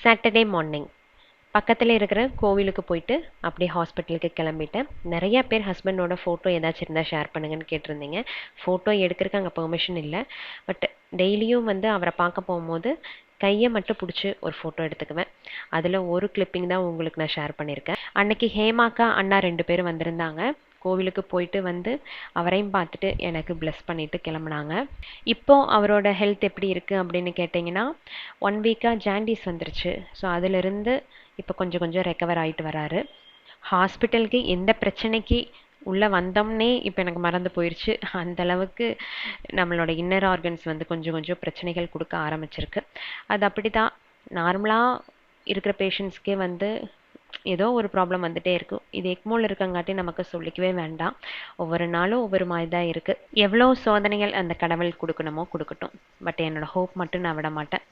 Saturday morning பக்கத்தில் இருக்கிற கோவிலுக்கு போயிட்டு அப்படியே ஹாஸ்பிட்டலுக்கு கிளம்பிட்டேன். நிறைய பேர் ஹஸ்பண்டோட ஃபோட்டோ ஏதாச்சும் இருந்தால் ஷேர் பண்ணுங்கன்னு கேட்டிருந்தீங்க. ஃபோட்டோ எடுக்கிறதுக்கு அங்கே பெர்மிஷன் இல்லை. பட் டெய்லியும் வந்து அவரை பார்க்க போகும்போது கையை மட்டும் பிடிச்சி ஒரு ஃபோட்டோ எடுத்துக்குவேன். அதில் ஒரு கிளிப்பிங் தான் உங்களுக்கு நான் ஷேர் பண்ணியிருக்கேன். அன்னைக்கு ஹேமாக்கா அண்ணா 2 பேரும் வந்திருந்தாங்க. கோவிலுக்கு போயிட்டு வந்து அவரையும் பார்த்துட்டு எனக்கு பிளஸ் பண்ணிட்டு கிளம்புனாங்க. இப்போ அவரோட ஹெல்த் எப்படி இருக்குது அப்படின்னு கேட்டிங்கன்னா, 1 வீக்காக ஜாண்டிஸ் வந்துருச்சு. ஸோ அதிலிருந்து இப்போ கொஞ்சம் கொஞ்சம் ரெக்கவர் ஆகிட்டு வராரு. ஹாஸ்பிட்டலுக்கு எந்த பிரச்சனைக்கு உள்ளே வந்தோம்னே இப்போ எனக்கு மறந்து போயிடுச்சு. அந்த அளவுக்கு நம்மளோட இன்னர் ஆர்கன்ஸ் வந்து கொஞ்சம் கொஞ்சம் பிரச்சனைகள் கொடுக்க ஆரம்பிச்சிருக்கு. அது அப்படி தான், நார்மலாக இருக்கிற பேஷண்ட்ஸ்க்கே வந்து ஏதோ ஒரு ப்ராப்ளம் வந்துட்டே இருக்கும். இது எக்மோல் இருக்கங்காட்டி நமக்கு சொல்லிக்கவே வேண்டாம். ஒவ்வொரு நாளும் ஒவ்வொரு மாதிரி தான் இருக்குது. எவ்வளோ சோதனைகள் அந்த கடவுள் கொடுக்கணுமோ கொடுக்கட்டும். பட் என்னோட ஹோப் மட்டும் நான் விட மாட்டேன்.